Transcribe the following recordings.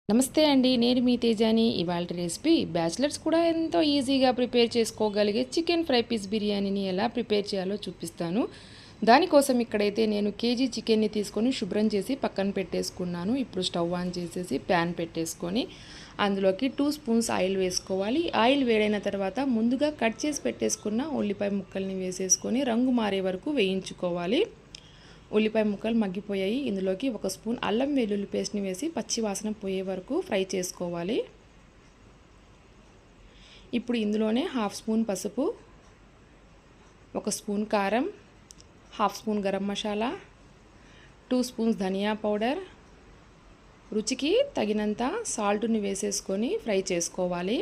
నమస్తే అండి, నేను మీ తేజాని. ఇవాళ రెసిపీ బ్యాచిలర్స్ కూడా ఎంతో ఈజీగా ప్రిపేర్ చేసుకోగలిగే చికెన్ ఫ్రై పీస్ బిర్యానీని ఎలా ప్రిపేర్ చేయాలో చూపిస్తాను. దానికోసం ఇక్కడైతే నేను కేజీ చికెన్ని తీసుకొని శుభ్రం చేసి పక్కన పెట్టేసుకున్నాను. ఇప్పుడు స్టవ్ ఆన్ చేసేసి ప్యాన్ పెట్టేసుకొని అందులోకి 2 స్పూన్స్ ఆయిల్ వేసుకోవాలి. ఆయిల్ వేడైన తర్వాత ముందుగా కట్ చేసి పెట్టేసుకున్న ఉల్లిపాయ ముక్కల్ని వేసేసుకొని రంగు మారే వరకు వేయించుకోవాలి. ఉల్లిపాయ ముక్కలు మగ్గిపోయాయి. ఇందులోకి 1 స్పూన్ అల్లం వెల్లుల్లి పేస్ట్ని వేసి పచ్చి వాసన పోయే వరకు ఫ్రై చేసుకోవాలి. ఇప్పుడు ఇందులోనే 1/2 స్పూన్ పసుపు, 1 స్పూన్ కారం, 1/2 స్పూన్ గరం మసాలా, 2 స్పూన్స్ ధనియా పౌడర్, రుచికి తగినంత సాల్ట్ని వేసేసుకొని ఫ్రై చేసుకోవాలి.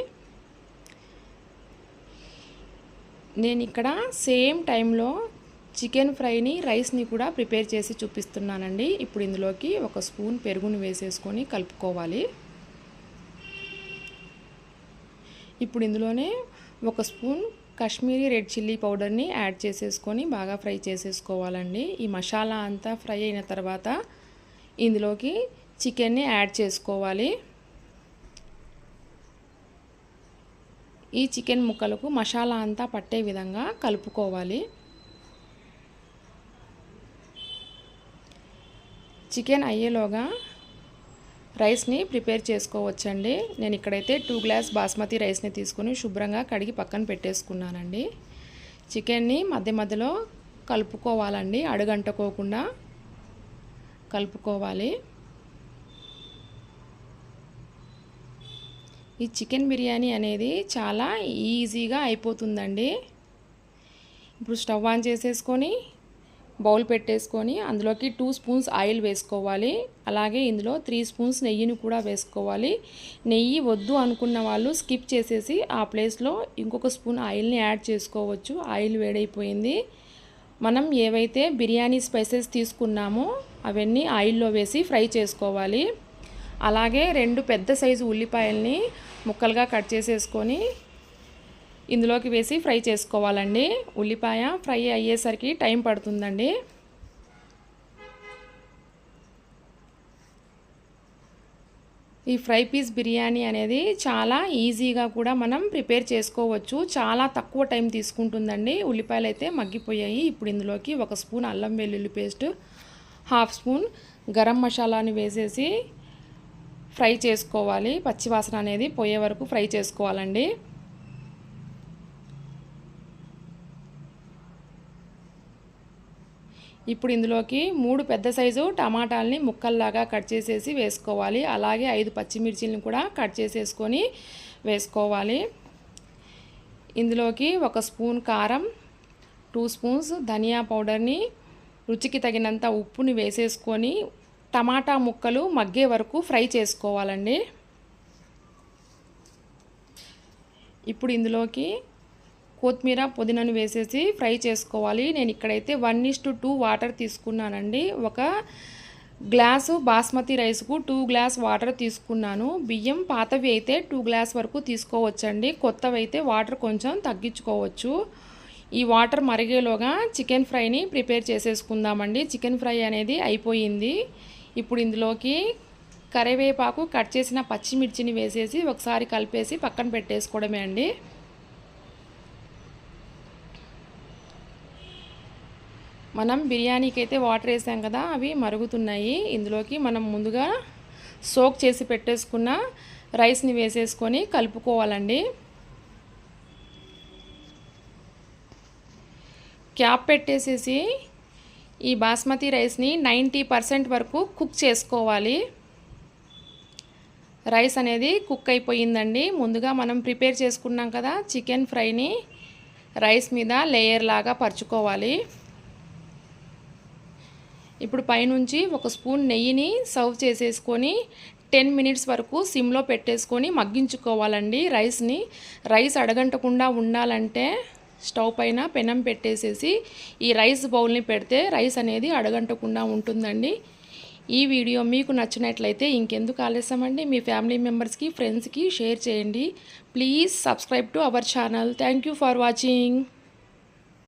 నేను ఇక్కడ సేమ్ టైంలో చికెన్ ఫ్రైని రైస్ని కూడా ప్రిపేర్ చేసి చూపిస్తున్నానండి. ఇప్పుడు ఇందులోకి 1 స్పూన్ పెరుగుని వేసేసుకొని కలుపుకోవాలి. ఇప్పుడు ఇందులోనే 1 స్పూన్ కాశ్మీరీ రెడ్ చిల్లీ పౌడర్ని యాడ్ చేసేసుకొని బాగా ఫ్రై చేసేసుకోవాలండి. ఈ మసాలా అంతా ఫ్రై అయిన తర్వాత ఇందులోకి చికెన్ని యాడ్ చేసుకోవాలి. ఈ చికెన్ ముక్కలకు మసాలా అంతా పట్టే విధంగా కలుపుకోవాలి. చికెన్ అయ్యేలోగా రైస్ని ప్రిపేర్ చేసుకోవచ్చండి. నేను ఇక్కడైతే 2 గ్లాస్ బాస్మతి రైస్ని తీసుకొని శుభ్రంగా కడిగి పక్కన పెట్టేసుకున్నానండి. చికెన్ని మధ్య మధ్యలో కలుపుకోవాలండి, అడుగంటుకోకుండా కలుపుకోవాలి. ఈ చికెన్ బిర్యానీ అనేది చాలా ఈజీగా అయిపోతుందండి. ఇప్పుడు స్టవ్ ఆన్ చేసేసుకొని బౌల్ పెట్టేసుకొని అందులోకి 2 స్పూన్స్ ఆయిల్ వేసుకోవాలి. అలాగే ఇందులో 3 స్పూన్స్ నెయ్యిని కూడా వేసుకోవాలి. నెయ్యి వద్దు అనుకున్న వాళ్ళు స్కిప్ చేసేసి ఆ ప్లేస్లో ఇంకొక స్పూన్ ఆయిల్ని యాడ్ చేసుకోవచ్చు. ఆయిల్ వేడైపోయింది. మనం ఏవైతే బిర్యానీ స్పైసెస్ తీసుకున్నామో అవన్నీ ఆయిల్లో వేసి ఫ్రై చేసుకోవాలి. అలాగే 2 పెద్ద సైజు ఉల్లిపాయల్ని ముక్కలుగా కట్ చేసేసుకొని ఇందులోకి వేసి ఫ్రై చేసుకోవాలండి. ఉల్లిపాయ ఫ్రై అయ్యేసరికి టైం పడుతుందండి. ఈ ఫ్రై పీస్ బిర్యానీ అనేది చాలా ఈజీగా కూడా మనం ప్రిపేర్ చేసుకోవచ్చు. చాలా తక్కువ టైం తీసుకుంటుందండి. ఉల్లిపాయలు అయితే మగ్గిపోయాయి. ఇప్పుడు ఇందులోకి 1 స్పూన్ అల్లం వెల్లుల్లి పేస్ట్, 1/2 స్పూన్ గరం మసాలాని వేసేసి ఫ్రై చేసుకోవాలి. పచ్చివాసన అనేది పోయే వరకు ఫ్రై చేసుకోవాలండి. ఇప్పుడు ఇందులోకి 3 పెద్ద సైజు టమాటాలని ముక్కల్లాగా కట్ చేసేసి వేసుకోవాలి. అలాగే 5 పచ్చిమిర్చిలను కూడా కట్ చేసేసుకొని వేసుకోవాలి. ఇందులోకి 1 స్పూన్ కారం, 2 స్పూన్స్ ధనియా పౌడర్ని, రుచికి తగినంత ఉప్పుని వేసేసుకొని టమాటా ముక్కలు మగ్గే వరకు ఫ్రై చేసుకోవాలండి. ఇప్పుడు ఇందులోకి కొత్తిమీర, పుదీనాను వేసేసి ఫ్రై చేసుకోవాలి. నేను ఇక్కడైతే 1:2 వాటర్ తీసుకున్నానండి. 1 గ్లాసు బాస్మతి రైస్కు 2 గ్లాస్ వాటర్ తీసుకున్నాను. బియ్యం పాతవి అయితే 2 గ్లాస్ వరకు తీసుకోవచ్చండి. కొత్తవి అయితే వాటర్ కొంచెం తగ్గించుకోవచ్చు. ఈ వాటర్ మరిగేలోగా చికెన్ ఫ్రైని ప్రిపేర్ చేసేసుకుందామండి. చికెన్ ఫ్రై అనేది అయిపోయింది. ఇప్పుడు ఇందులోకి కరివేపాకు, కట్ చేసిన పచ్చిమిర్చిని వేసేసి ఒకసారి కలిపేసి పక్కన పెట్టేసుకోవడమే అండి. మనం బిర్యానీకి అయితే వాటర్ వేసాం కదా, అవి మరుగుతున్నాయి. ఇందులోకి మనం ముందుగా సోక్ చేసి పెట్టేసుకున్న రైస్ని వేసేసుకొని కలుపుకోవాలండి. క్యాప్ పెట్టేసేసి ఈ బాస్మతి రైస్ని 90% వరకు కుక్ చేసుకోవాలి. రైస్ అనేది కుక్ అయిపోయిందండి. ముందుగా మనం ప్రిపేర్ చేసుకున్నాం కదా చికెన్ ఫ్రైని రైస్ మీద లేయర్ లాగా పరుచుకోవాలి. ఇప్పుడు పైనుంచి 1 స్పూన్ నెయ్యిని సర్వ్ చేసేసుకొని 10 మినిట్స్ వరకు సిమ్లో పెట్టేసుకొని మగ్గించుకోవాలండి రైస్ని. రైస్ అడగంటకుండా ఉండాలంటే స్టవ్ పైన పెనం పెట్టేసేసి ఈ రైస్ బౌల్ని పెడితే రైస్ అనేది అడగంటకుండా ఉంటుందండి. ఈ వీడియో మీకు నచ్చినట్లయితే ఇంకెందుకు ఆలస్యం అండి, మీ ఫ్యామిలీ మెంబర్స్కి, ఫ్రెండ్స్కి షేర్ చేయండి. Please subscribe to our channel. Thank you for watching.